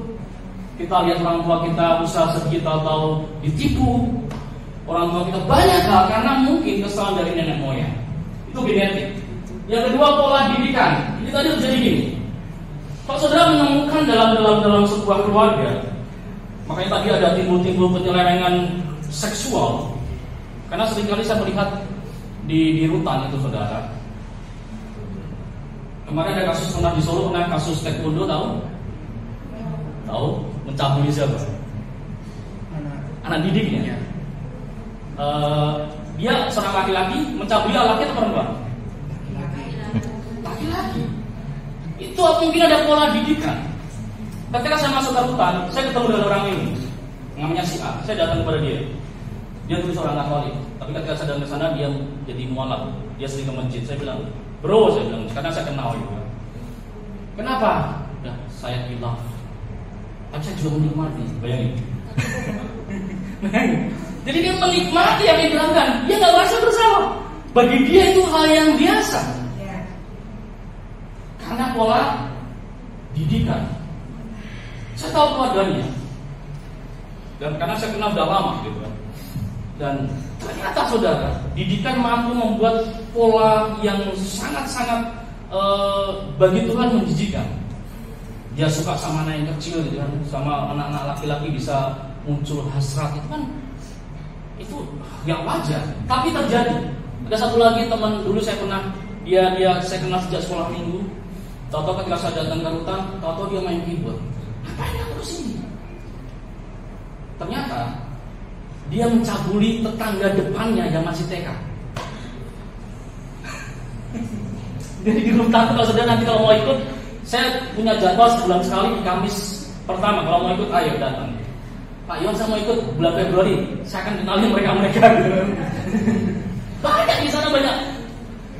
Kita lihat orang tua kita usaha sedikit tahu-tahu ditipu. Orang tua kita banyak hal karena mungkin kesalahan dari nenek moyang. Itu genetik. Yang kedua, pola didikan. Ini tadi terjadi gini. Kalau saudara menemukan dalam sebuah keluarga, makanya tadi ada timbul penyelewengan seksual. Karena seringkali saya melihat di rutan itu, saudara. Kemarin ada kasus pernah di Solo, kasus taekwondo, tahu mencabuli siapa? Anak didiknya. Dia seorang laki-laki mencabuli laki atau perempuan? Laki-laki. Itu mungkin ada pola didikan. Ketika saya masuk ke rutan, saya ketemu dengan orang ini, namanya si A. Saya datang kepada dia. Dia tulis seorang Katolik. Tapi ketika saya datang ke sana, dia jadi mualaf. Dia sering ke masjid. Saya bilang, bro, karena saya kenal juga. Kenapa? Ya, saya bilang, tapi saya juga menikmati. Bayangin. Jadi dia menikmati yang dibilangkan. Dia nggak merasa bersalah. Bagi dia itu hal yang biasa. Karena pola didikan. Saya tahu keluarganya. Dan karena saya kenal sudah lama gitu kan. Dan ternyata saudara, didikan mampu membuat pola yang sangat-sangat bagi Tuhan menjijikan. Dia suka sama anak yang kecil gitu kan, sama anak-anak laki-laki bisa muncul hasrat, itu kan itu yang wajar. Tapi terjadi. Ada satu lagi teman dulu saya pernah saya kenal sejak sekolah minggu. Tahu-tahu ketika saya datang ke rutan, tahu-tahu dia main keyboard. Ngapain aku kesini? Ternyata dia mencabuli tetangga depannya yang masih TK. Jadi di rutan, kalau saudara nanti kalau mau ikut, saya punya jadwal sebulan sekali di Kamis pertama. Kalau mau ikut, ayo datang. Pak Iwan, saya mau ikut bulan Februari. Saya akan kenalin mereka gitu. Banyak di sana banyak.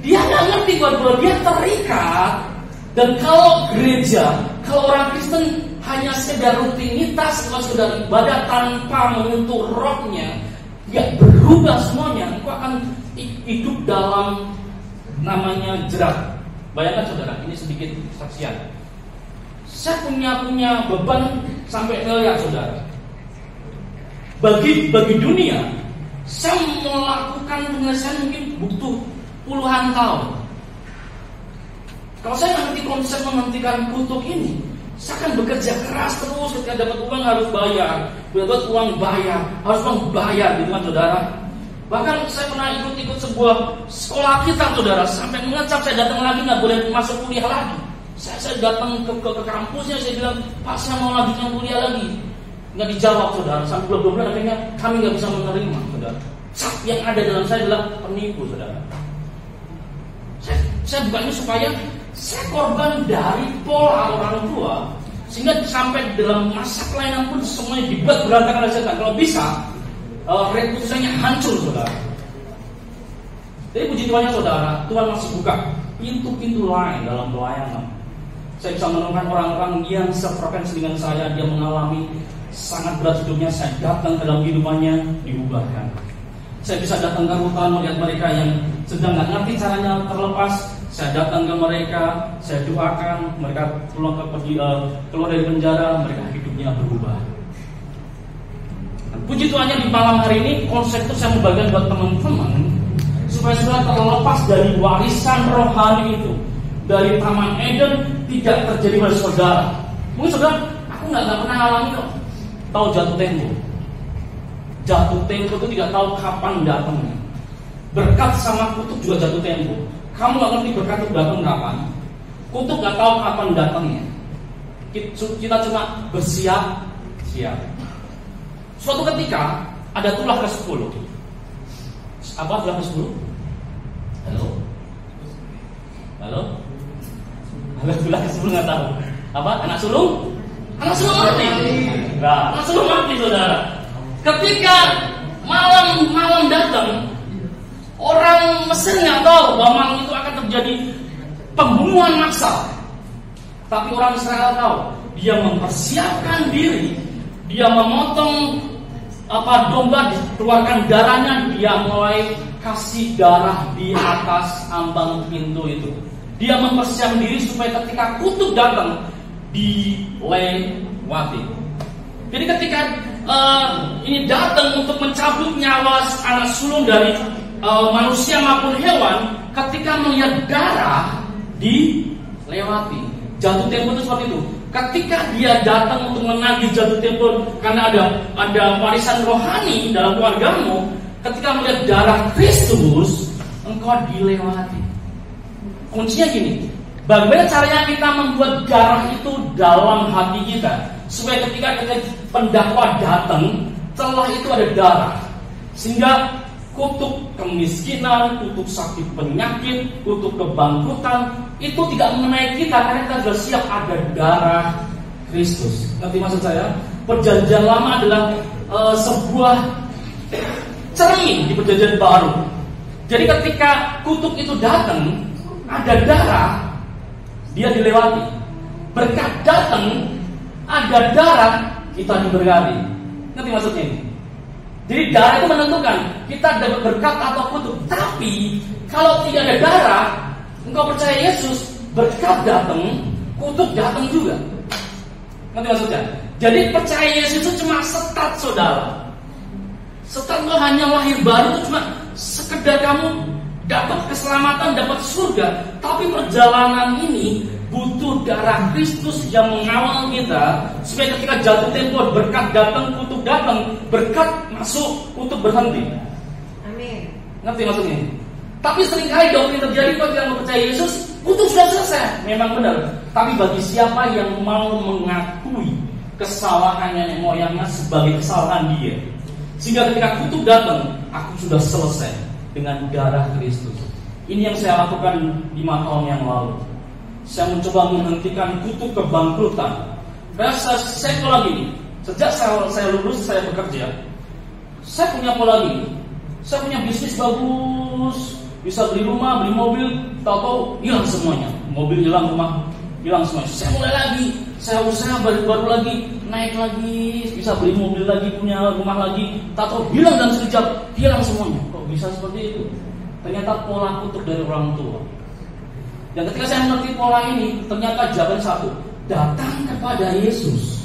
Dia nggak ngerti bahwa dia terikat. Dan kalau gereja, kalau orang Kristen hanya sekedar rutinitas, kalau sekedar ibadah tanpa menyentuh rohnya, ya berubah semuanya. Engkau akan hidup dalam namanya jerat. Bayangkan saudara, ini sedikit kesaksian. Saya punya beban sampai miliar saudara. Bagi dunia, saya melakukan penyelesaian mungkin butuh puluhan tahun. Kalau saya mengerti konsep menghentikan kutuk ini, saya akan bekerja keras terus. Ketika dapat uang harus bayar, dapat uang bayar, harus uang bayar, gitu kan saudara. Bahkan saya pernah ikut sebuah sekolah kita saudara, sampai mengecap saya datang lagi nggak boleh masuk kuliah lagi. Saya datang ke kampusnya, saya bilang, Pak saya mau lanjutkan kuliah lagi. Nggak dijawab saudara, sampai bulan-bulan akhirnya kami nggak bisa menerima saudara. Yang ada dalam saya adalah penipu saudara. Saya bukan ini supaya saya korban dari pola orang tua, sehingga sampai dalam masa kelainan pun semuanya dibuat berantakan oleh setan. Kalau bisa, reputasinya hancur saudara. Jadi puji Tuhannya saudara, Tuhan masih buka pintu-pintu lain dalam pelayanan. Saya bisa menemukan orang-orang yang sefrekuensi dengan saya, dia mengalami sangat berat hidupnya, saya datang ke dalam kehidupannya, diubahkan. Saya bisa datang ke rutan melihat mereka yang sedang nggak ngerti caranya terlepas. Saya datang ke mereka, saya doakan mereka keluar dari penjara, mereka hidupnya berubah. Puji Tuhannya di malam hari ini konsep itu saya membagikan buat teman-teman supaya saudara terlepas dari warisan rohani itu, dari Taman Eden tidak terjadi pada saudara. Mungkin saudara, aku nggak pernah alami kok. Tahu jatuh tempo? Jatuh tempo itu tidak tahu kapan datangnya. Berkat sama kutuk juga jatuh tempo. Kamu nggak ngerti berkat itu datang kapan. Kutuk nggak tahu kapan datangnya. Kita cuma bersiap. Suatu ketika ada tulah ke-10. Apa tulah ke-10? Halo? Tulah ke-10 nggak tahu. Apa? Anak sulung? Anak sulung mati. Nah, anak sulung mati saudara. Ketika malam datang, orang Mesir nggak tahu bahwa malam itu akan terjadi pembunuhan massal. Tapi orang Israel tahu. Dia mempersiapkan diri. Dia memotong domba, dikeluarkan darahnya. Dia mulai kasih darah di atas ambang pintu itu. Dia mempersiapkan diri supaya ketika kutuk datang dilewati. Jadi ketika ini datang untuk mencabut nyawa anak sulung dari manusia maupun hewan, ketika melihat darah dilewati. Jatuh tempo itu seperti itu. Ketika dia datang untuk menagih jatuh tempo karena ada warisan rohani dalam keluargamu, ketika melihat darah Kristus, engkau dilewati. Kuncinya gini, bagaimana caranya kita membuat darah itu dalam hati kita, supaya ketika pendakwa datang, celah itu ada darah, sehingga kutuk kemiskinan, kutuk sakit penyakit, kutuk kebangkrutan itu tidak mengenai kita karena kita sudah siap ada darah Kristus. Ngerti maksud saya? Perjanjian lama adalah sebuah cermin di perjanjian baru. Jadi ketika kutuk itu datang, ada darah, dia dilewati. Berkat datang, ada darah, kita diberkati. Ngerti maksudnya ini? Jadi darah itu menentukan kita dapat berkat atau kutuk. Tapi kalau tidak ada darah, engkau percaya Yesus, berkat datang, kutuk datang juga. Ngerti maksudnya? Jadi percaya Yesus itu cuma setat, saudara. Setat itu hanya lahir baru, itu cuma sekedar kamu dapat keselamatan, dapat surga. Tapi perjalanan ini butuh darah Kristus yang mengawal kita, supaya ketika jatuh tempo berkat datang, kutuk datang, berkat masuk, kutuk berhenti. Amin. Ngerti maksudnya? Tapi seringkali doktrin terjadi kalau kita percaya Yesus, kutuk sudah selesai. Memang benar. Tapi bagi siapa yang mau mengakui kesalahannya nenek moyangnya sebagai kesalahan dia, sehingga ketika kutuk datang, aku sudah selesai dengan darah Kristus. Ini yang saya lakukan 5 tahun yang lalu. Saya mencoba menghentikan kutuk kebangkrutan. Karena saya pola gini, sejak saya lulus, saya bekerja, saya punya pola gini. Saya punya bisnis bagus, bisa beli rumah, beli mobil, tahu-tahu hilang semuanya. Mobil hilang, rumah hilang semuanya. Saya mulai lagi, saya usaha baru lagi, naik lagi, bisa beli mobil lagi, punya rumah lagi, tahu-tahu hilang dalam sekejap, hilang semuanya. Kok bisa seperti itu? Ternyata pola kutuk dari orang tua. Dan ketika saya mengerti pola ini, ternyata jawaban satu, datang kepada Yesus,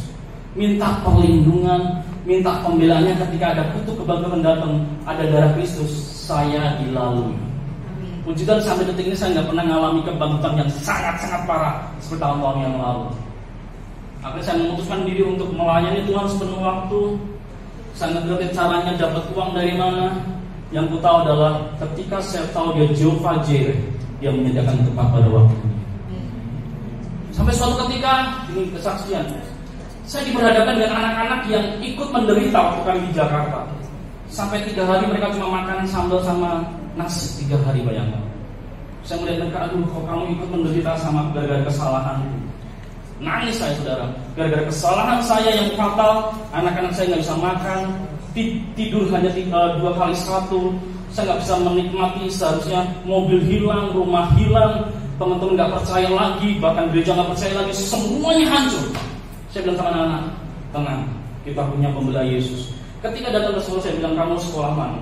minta perlindungan, minta pembelaannya. Ketika ada kutuk kebangkrutan datang, ada darah Kristus, saya dilalui. Puji Tuhan, sampai detik ini saya nggak pernah mengalami kebangkrutan yang sangat-sangat parah seperti tahun-tahun yang lalu. Akhirnya saya memutuskan diri untuk melayani Tuhan sepenuh waktu. Saya ngerti caranya dapat uang dari mana. Yang ku tahu adalah ketika saya tahu dia Jehovah Jireh, dia menyediakan tempat pada waktu ini. Sampai suatu ketika, ini kesaksian, saya diperhadapkan dengan anak-anak yang ikut menderita waktu kami di Jakarta. Sampai 3 hari mereka cuma makan sambal sama nasi 3 hari, bayangkan. Saya melihat mereka, aduh kok kamu ikut menderita sama gara-gara kesalahan. Nangis saya, saudara. Gara-gara kesalahan saya yang fatal, anak-anak saya nggak bisa makan, tidur hanya 2 kali 1. Saya nggak bisa menikmati, seharusnya mobil hilang, rumah hilang, teman-teman nggak percaya lagi, bahkan gereja nggak percaya lagi, semuanya hancur. Saya bilang sama anak-anak, tenang, kita punya pembela Yesus. Ketika datang ke sekolah, saya bilang, kamu sekolah mana?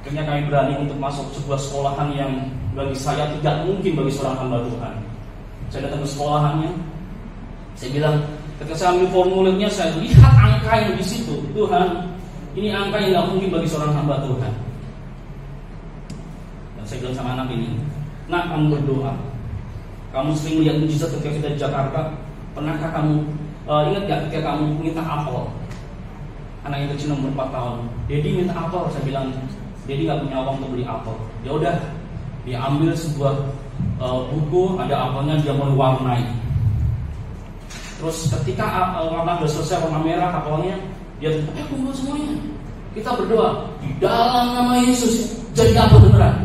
Akhirnya kami berani untuk masuk sebuah sekolahan yang bagi saya tidak mungkin bagi seorang hamba Tuhan. Saya datang ke sekolahannya, saya bilang, ketika saya ambil formulirnya, saya lihat angka yang di situ. Tuhan, ini angka yang gak mungkin bagi seorang hamba Tuhan. Dan saya bilang sama anak ini, nak, kamu berdoa. Kamu sering melihat mujizat ketika kita di Jakarta. Pernahkah kamu ingat gak ketika kamu minta apel? Anak yang kecil umur 4 tahun, Dedi minta apel. Saya bilang, Dedi gak punya uang untuk beli apel. Ya udah, dia ambil sebuah buku, ada apelnya, dia mau warnai. Terus ketika warna sudah selesai, warna merah apelnya, dia kumpul semuanya. Kita berdoa di dalam nama Yesus, jadi apel beneran.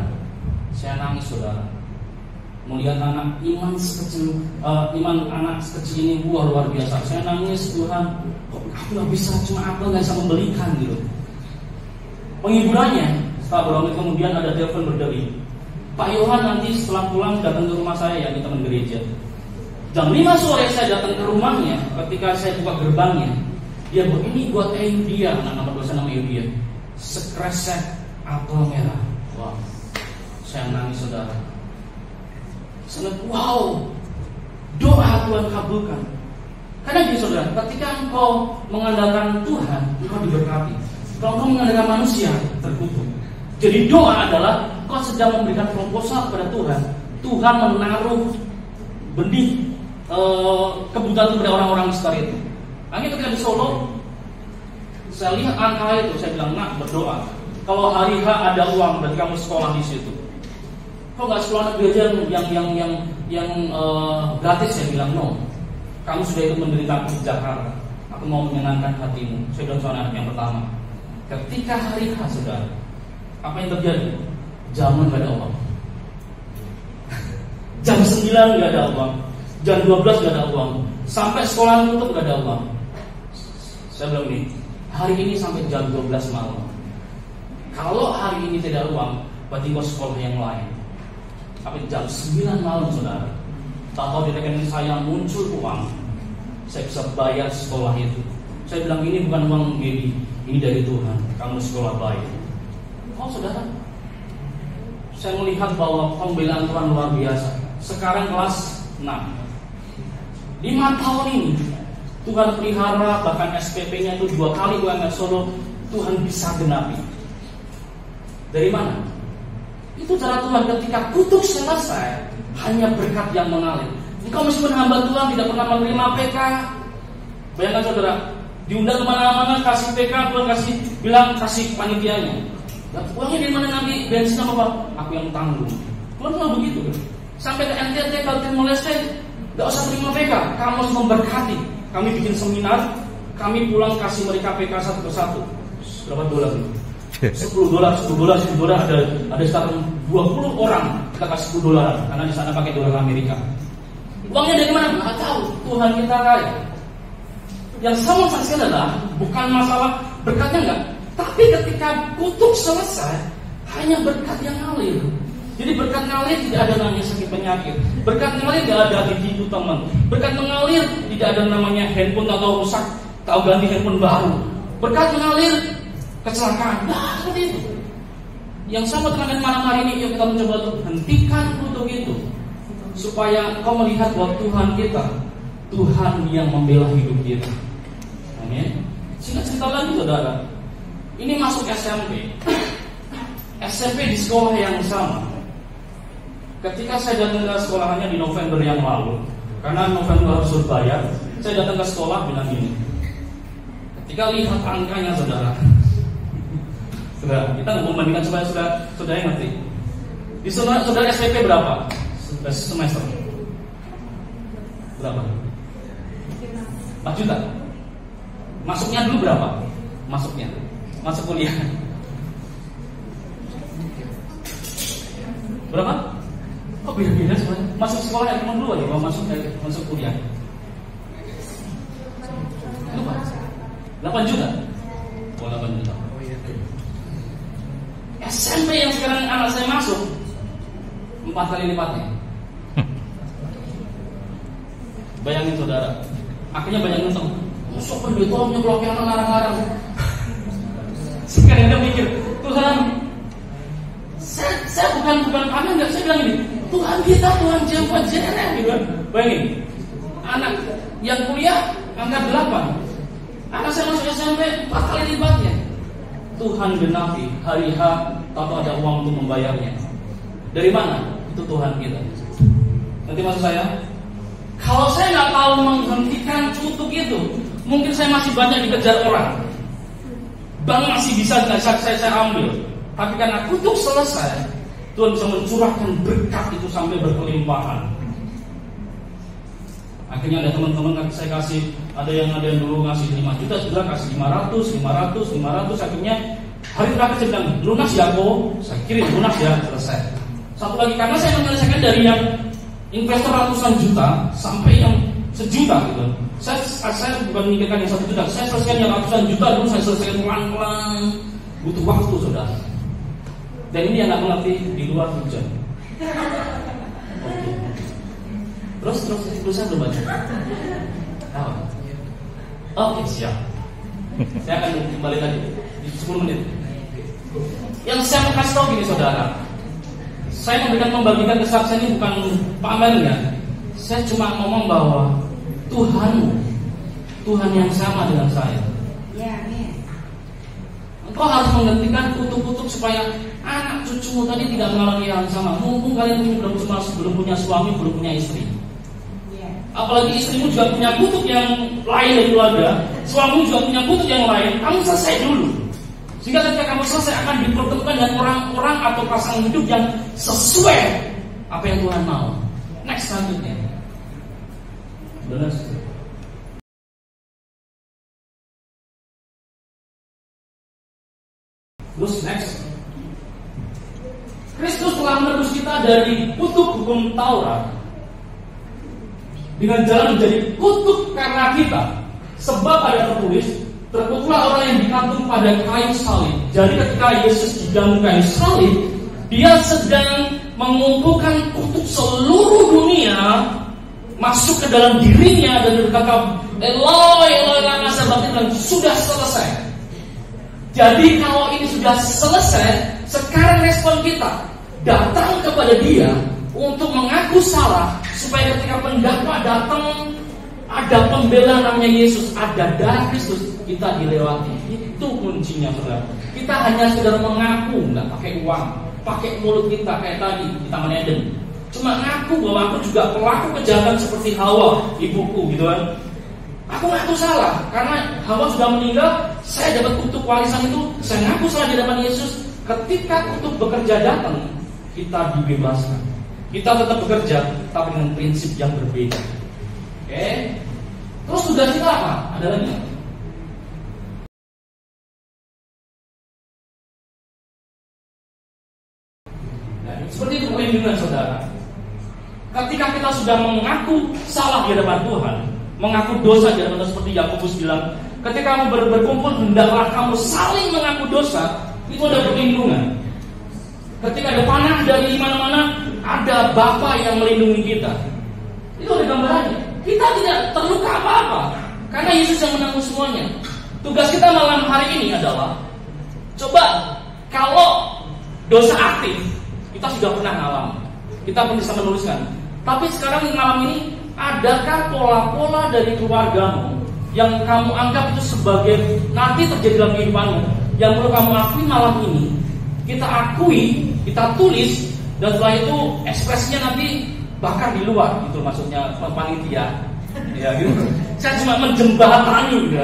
Saya nangis, saudara. Melihat anak iman anak sekecil ini luar biasa. Saya nangis, Tuhan, kok aku nggak bisa, cuma apel nggak bisa membelikan gitu. Penghiburannya, setelah beberapa menit kemudian ada telepon berderi. Pak Yohan nanti setelah pulang datang ke rumah saya ya, di teman gereja. Jam 5 sore saya datang ke rumahnya. Ketika saya buka gerbangnya, dia bilang, ini buat Eudia, nama dosen nama Eudia. Sekresek apel merah. Wah, saya nangis saudara. Sangat wow, doa Tuhan kabulkan. Karena gini saudara, ketika engkau mengandalkan Tuhan, engkau diberkati. Kalau engkau mengandalkan manusia, terkutuk. Jadi doa adalah engkau sedang memberikan proposal kepada Tuhan. Tuhan menaruh benih kebutuhan kepada orang-orang sekitar itu. Makanya ketika di Solo, saya lihat angka itu, saya bilang, nak berdoa. Kalau hari H ada uang, berarti kamu sekolah di situ. Kok nggak sekolah negeri aja yang gratis? Saya bilang no. Kamu sudah ikut menderita di Jakarta. Aku mau menyenangkan hatimu. Saya bilang soal anak yang pertama. Ketika hari H sudah, apa yang terjadi? Jaman nggak ada uang. Jam 9 nggak ada uang. Jam 12 nggak ada uang. Sampai sekolah tutup nggak ada uang. Saya bilang ini, hari ini sampai jam 12 malam. Kalau hari ini tidak ada uang, berarti kau sekolah yang lain. Sampai jam 9 malam saudara. Tahu di rekening saya muncul uang, saya bisa bayar sekolah itu. Saya bilang ini bukan uang Gedi, ini dari Tuhan. Kamu sekolah baik. Oh saudara, saya melihat bahwa pembelaan Tuhan luar biasa. Sekarang kelas 6, 5 tahun ini Tuhan pelihara, bahkan SPP-nya itu 2 kali UMR Solo Tuhan bisa genapi. Dari mana? Itu cara Tuhan. Ketika kutuk selesai, hanya berkat yang mengalir. Engkau meskipun hamba Tuhan tidak pernah menerima PK. Bayangkan saudara, diundang kemana-mana kasih PK, Tuhan kasih panitianya. Uangnya dari mana nanti? Bensin apa? Aku yang tanggung. Tuhan nggak begitu kan? Sampai ke NTT kalau Timor Leste, nggak usah terima PK. Kamu harus memberkati. Kami bikin seminar, kami pulang kasih mereka PK satu persatu. Berapa dolar ini? $10 ada sekitar 20 orang kita kasih $10 karena di sana pakai dolar Amerika. Uangnya dari mana? Nggak tahu. Tuhan kita kaya. Yang sama saksi adalah bukan masalah berkatnya enggak, tapi ketika kutuk selesai hanya berkat yang ngalir. Jadi berkat ngalir tidak ada namanya sakit penyakit. Berkat ngalir tidak ada ditipu teman. Berkat mengalir tidak ada namanya handphone atau rusak, tahu ganti handphone baru. Berkat mengalir kecelakaan. Nah, seperti itu. Yang sama dengan malam hari ini, yuk kita mencoba untuk hentikan kutuk itu, supaya kau melihat bahwa Tuhan kita, Tuhan yang membela hidup kita. Amin. Singkat cerita lagi saudara, ini masuk SMP. SMP di sekolah yang sama. Ketika saya datang ke sekolahannya di November yang lalu, karena November harus berbayar, saya datang ke sekolah bilang gini. Ketika lihat angkanya saudara, kita membandingkan supaya saudara ngerti. Di saudara SPP berapa? Semester berapa? 4 juta. Masuknya dulu berapa? Masuk kuliah berapa? Kok beda-beda sebenarnya? Masuk sekolah yang cuma dulu aja, kalau masuk kuliah. Lupa. 8 juta. Oh, 8 juta. SMP yang sekarang anak saya masuk 4 kali lipatnya. Bayangin saudara, akhirnya banyak nonton. Masuk pendetanya kalau kayak anak larang-larang. Sekarang dia mikir, Tuhan, saya bukan kami enggak, saya bilang ini, Tuhan kita, Tuhan Jehovah Jireh gitu. Bayangin, anak yang kuliah angka 8, anak saya masuk SMP 4 kali lipatnya. Tuhan genapi hari H, tanpa ada uang untuk membayarnya. Dari mana? Itu Tuhan kita. Nanti maksud saya, kalau saya nggak tahu menghentikan kutuk itu, mungkin saya masih banyak dikejar orang. Bank masih bisa saya ambil. Tapi karena kutuk selesai, Tuhan bisa mencurahkan berkat itu sampai berkelimpahan. Akhirnya ada teman-teman saya kasih, ada yang dulu ngasih 5 juta, sudah kasih 500. Akhirnya hari terakhir saya bilang, lunas ya kok, saya kirim lunas ya, selesai. Satu lagi, karena saya menyelesaikan dari yang investor ratusan juta sampai yang sejuta gitu. Saya bukan memikirkan yang 1 juta, saya selesaikan yang ratusan juta dulu, saya selesaikan pelan-pelan, butuh waktu saudara. Dan ini yang nggak mengerti di luar hujan. Oke. Terus saya belum baca. Oke, siap. Saya akan kembali lagi di 10 menit. Yang saya mau kasih tahu gini saudara, saya membagikan kesaksian ini bukan pamernya. Saya cuma ngomong bahwa Tuhan yang sama dengan saya. Engkau harus menghentikan kutuk-kutuk supaya anak cucumu tadi tidak mengalami hal yang sama. Mumpung kalian belum punya suami, belum punya istri. Apalagi istrimu juga punya kutuk yang lain dari keluarga, suamimu juga punya kutuk yang lain. Kamu selesai dulu, sehingga ketika kamu selesai akan dipertemukan dengan orang-orang atau pasangan hidup yang sesuai apa yang Tuhan mau. Next selanjutnya. Benar. Terus next. Kristus telah menebus kita dari kutuk hukum Taurat dengan jalan menjadi kutuk karena kita. Sebab ada tertulis, terkutuklah orang yang digantung pada kayu salib. Jadi ketika Yesus digantung kayu salib, dia sedang mengumpulkan kutuk seluruh dunia masuk ke dalam dirinya dan berkata, Eloi, Eloi lama sabachthani, dan sudah selesai. Jadi kalau ini sudah selesai, sekarang respon kita datang kepada dia untuk mengaku salah, supaya ketika pendakwa datang ada pembela namanya Yesus, ada darah Kristus, kita dilewati. Itu kuncinya saudara. Kita hanya sekedar mengaku, nggak pakai uang, pakai mulut kita kayak tadi di Taman Eden. Cuma ngaku bahwa aku juga pelaku kejahatan seperti Hawa, ibuku gitu kan. Aku ngaku salah karena Hawa sudah meninggal, saya dapat kutuk warisan itu, saya ngaku salah di hadapan Yesus. Ketika kutuk bekerja datang, kita dibebaskan. Kita tetap bekerja, tapi dengan prinsip yang berbeda. Oke? Terus tugas kita apa? Ada lagi? Nah, seperti itu perlindungan saudara. Ketika kita sudah mengaku salah di hadapan Tuhan, mengaku dosa di hadapan Tuhan, seperti Yakobus bilang, ketika kamu berkumpul, hendaklah kamu saling mengaku dosa. Itu ada perlindungan. Ketika ada panah dari mana-mana, ada Bapa yang melindungi kita. Itu ada gambarannya. Kita tidak terluka apa-apa, karena Yesus yang menanggung semuanya. Tugas kita malam hari ini adalah, coba kalau dosa aktif, kita sudah pernah ngalamin, kita pun bisa menuliskan. Tapi sekarang malam ini, adakah pola-pola dari keluargamu yang kamu anggap itu sebagai nanti terjadi dalam kehidupanmu, yang perlu kamu akui malam ini? Kita akui, kita tulis, dan setelah itu ekspresinya nanti bakar di luar, gitu maksudnya panitia. Ya gitu. Saya cuma menjembatani gitu.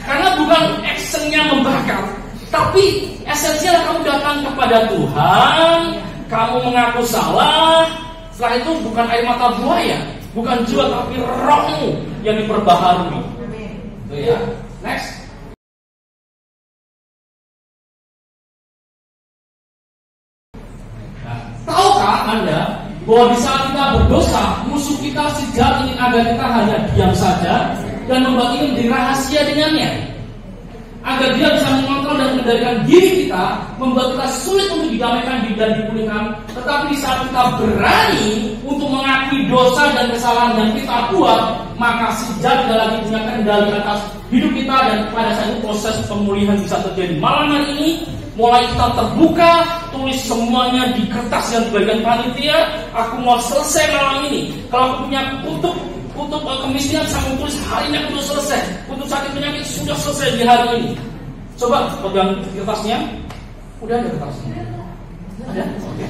Karena bukan actionnya membakar, tapi esensinya kamu datang kepada Tuhan, kamu mengaku salah. Setelah itu bukan air mata buaya, bukan jiwa, tapi rohmu yang diperbaharui. Itu ya. Next. Tahukah Anda bahwa di saat kita berdosa, musuh kita si jahat ingin agar kita hanya diam saja dan membuat ini menjadi rahasia dengannya, agar dia bisa mengontrol dan mengendalikan diri kita, membuat kita sulit untuk didamaikan dan dipulihkan. Tetapi di saat kita berani untuk mengakui dosa dan kesalahan yang kita buat, maka si jahat tidak lagi punya kendali atas hidup kita, dan pada saat itu proses pemulihan bisa terjadi. Malam hari ini mulai kita terbuka, tulis semuanya di kertas yang bagian panitia. Aku mau selesai malam ini. Kalau aku punya kutuk kemiskinan, saya mau tulis hari ini aku sudah selesai. Kutuk sakit penyakit sudah selesai di hari ini. Coba pegang kertasnya. Udah ada kertasnya? Ada? Oke.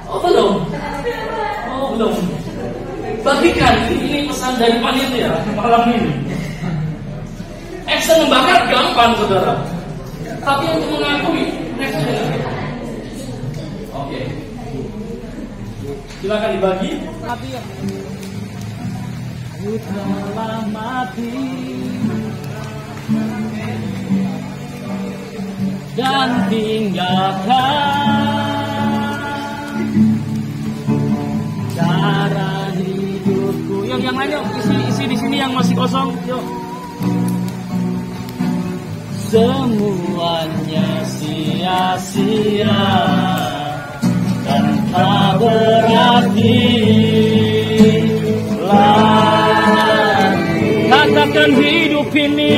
Oh belum? Oh belum. Bagikan, ini pesan dari panitia malam ini. Action membakar gampang saudara, tapi untuk mengakui next dengan oke. Silakan dibagi. Aku telah mati dan tinggalkan cara hidupku. Yang lain yuk, isi di sini yang masih kosong. Yuk. Semuanya sia-sia dan tak berarti lagi. Katakan hidup ini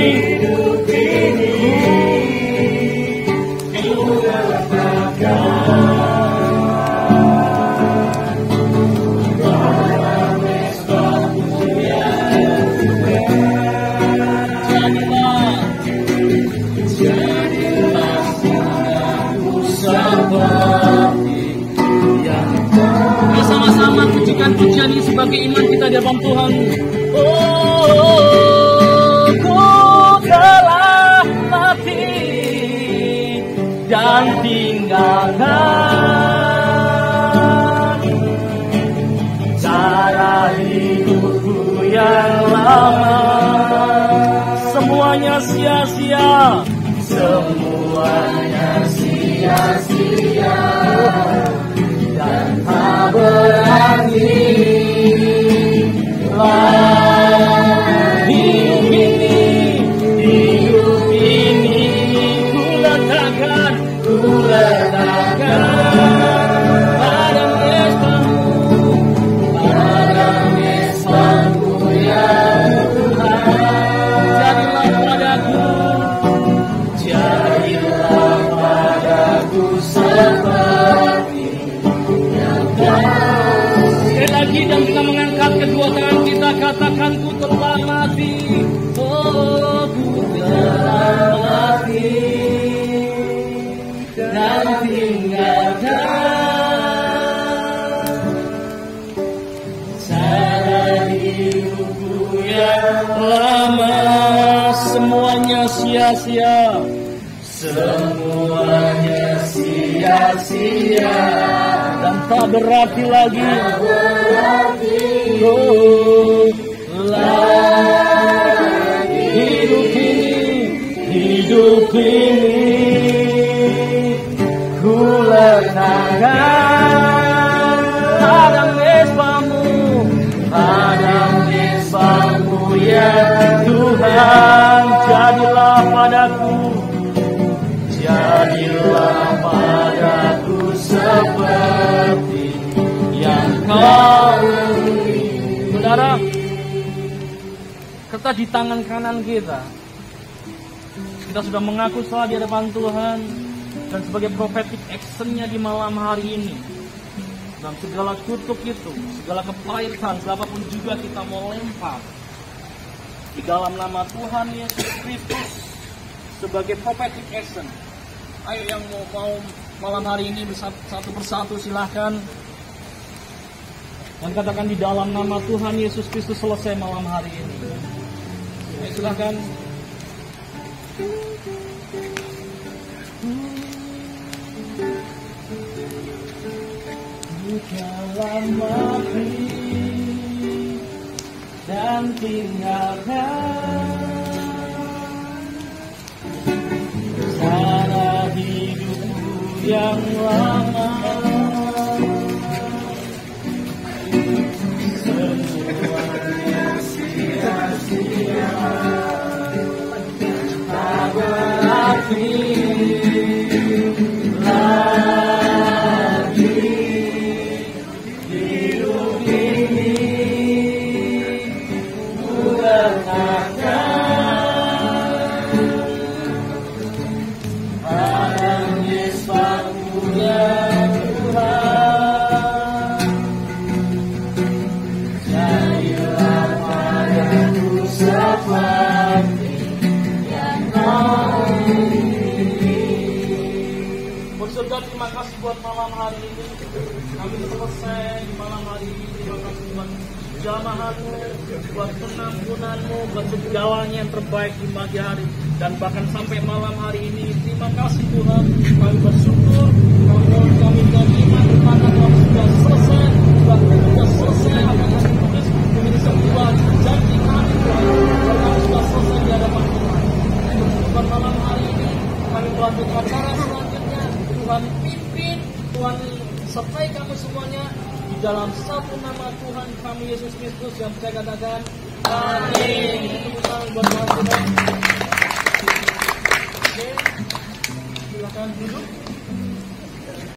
seperti yang bersama-sama pujikan pujian ini sebagai iman kita di dalam Tuhan. Oh, ku telah mati dan tinggalkan cara hidupku yang lama. Semuanya sia-sia, semuanya sia-sia dan tak berarti. Hidup ini ku letakkan pada mesbah-Mu ya Tuhan. Jadilah padaku seperti yang Kau. Sekali lagi dan kita mengangkat kedua tangan kita, katakan ku telah mati. Oh, ku telah mati dan tinggalkan cara hidupku yang lama. Semuanya sia-sia, semuanya sia-sia dan tak berarti lagi. Oh, hidup ini ku letakkan pada mesbah-Mu ya Tuhan. Jadilah padaku seperti yang Kau. Saudara, kita di tangan kanan kita sudah mengaku salah di hadapan Tuhan, dan sebagai prophetic actionnya di malam hari ini, dan segala kutuk itu, segala kepahitan, apapun juga kita mau lempar di dalam nama Tuhan Yesus Kristus sebagai prophetic action. Ayo yang mau malam hari ini satu persatu silahkan, dan katakan di dalam nama Tuhan Yesus Kristus selesai malam hari ini. Ayo silahkan. Dalam mati dan tinggalkan cara hidupku yang lama. Semuanya sia-sia, tak berarti lagi. Hidup ini ku letakkan pada mesbah-Mu ya Tuhan. Jadilah padaku seperti yang Kau ingin. Saudara, terima kasih buat malam hari ini. Kami selesai di malam hari ini. Terima kasih buat jamaah-Mu, buat penampunan-Mu, buat segalanya yang terbaik di pagi hari dan bahkan sampai malam hari ini. Terima kasih Tuhan. Kami bersyukur, kami beriman kepada Tuhan sudah selesai, sudah selesai akan tulis menjadi sebuah janji kami Tuhan. Kami sudah selesai di hadapan Tuhan. Buat malam hari ini kami melanjutkan acara selanjutnya. Tuhan pimpin, Tuhan sertai kami semuanya di dalam satu nama Tuhan kami Yesus Kristus yang saya katakan amin. Tepuk tangan buat Tuhan. Oke, silakan duduk.